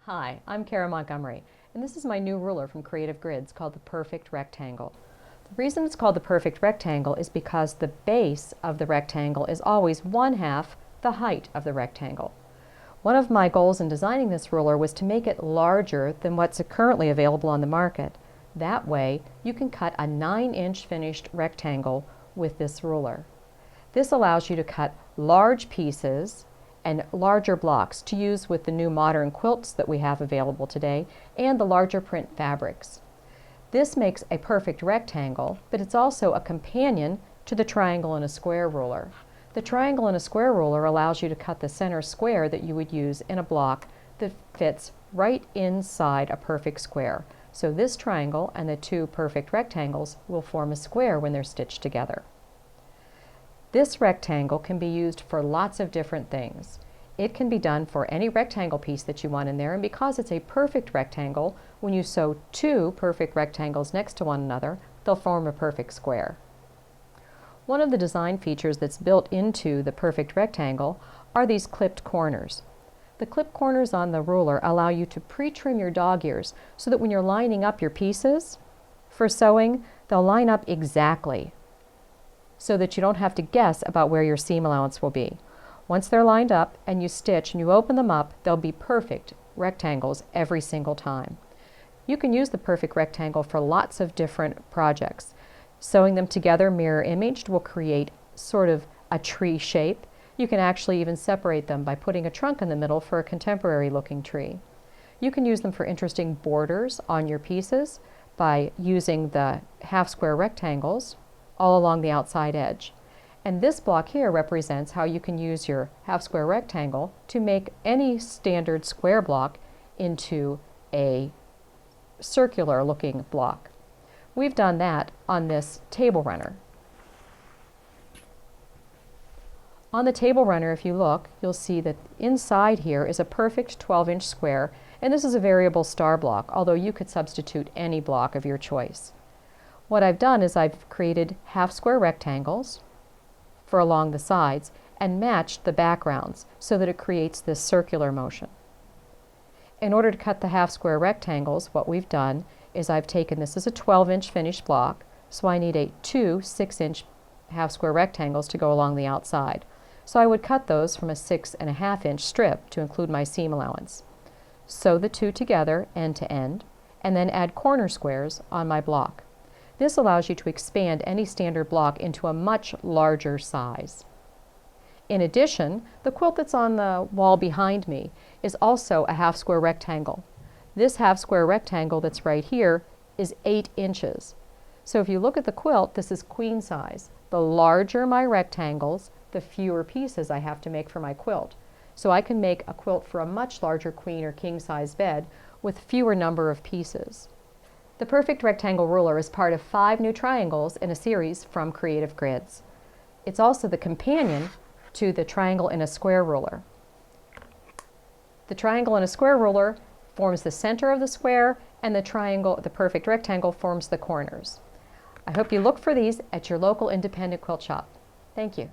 Hi, I'm Kara Montgomery, and this is my new ruler from Creative Grids called the Perfect Rectangle. The reason it's called the Perfect Rectangle is because the base of the rectangle is always 1/2 the height of the rectangle. One of my goals in designing this ruler was to make it larger than what's currently available on the market. That way, you can cut a 9-inch finished rectangle with this ruler. This allows you to cut large pieces and larger blocks to use with the new modern quilts that we have available today and the larger print fabrics. This makes a perfect rectangle, but it's also a companion to the triangle and a square ruler. The triangle and a square ruler allows you to cut the center square that you would use in a block that fits right inside a perfect square. So this triangle and the two perfect rectangles will form a square when they're stitched together. This rectangle can be used for lots of different things. It can be done for any rectangle piece that you want in there, and because it's a perfect rectangle, when you sew two perfect rectangles next to one another, they'll form a perfect square. One of the design features that's built into the perfect rectangle are these clipped corners. The clipped corners on the ruler allow you to pre-trim your dog ears so that when you're lining up your pieces for sewing, they'll line up exactly, so that you don't have to guess about where your seam allowance will be. Once they're lined up and you stitch and you open them up, they'll be perfect rectangles every single time. You can use the perfect rectangle for lots of different projects. Sewing them together mirror imaged will create sort of a tree shape. You can actually even separate them by putting a trunk in the middle for a contemporary looking tree. You can use them for interesting borders on your pieces by using the half square rectangles all along the outside edge. And this block here represents how you can use your half square rectangle to make any standard square block into a circular looking block. We've done that on this table runner. On the table runner, if you look, you'll see that inside here is a perfect 12-inch square, and this is a variable star block, although you could substitute any block of your choice. What I've done is I've created half square rectangles for along the sides and matched the backgrounds so that it creates this circular motion. In order to cut the half square rectangles, what we've done is I've taken, this is a 12-inch finished block, so I need two 6-inch half square rectangles to go along the outside. So I would cut those from a 6.5-inch strip to include my seam allowance. Sew the two together end to end, and then add corner squares on my block. This allows you to expand any standard block into a much larger size. In addition, the quilt that's on the wall behind me is also a half square rectangle. This half square rectangle that's right here is 8 inches. So if you look at the quilt, this is queen size. The larger my rectangles, the fewer pieces I have to make for my quilt. So I can make a quilt for a much larger queen or king size bed with fewer number of pieces. The Perfect Rectangle ruler is part of 5 new triangles in a series from Creative Grids. It's also the companion to the triangle in a square ruler. The triangle in a square ruler forms the center of the square, and the triangle, the Perfect Rectangle, forms the corners. I hope you look for these at your local independent quilt shop. Thank you.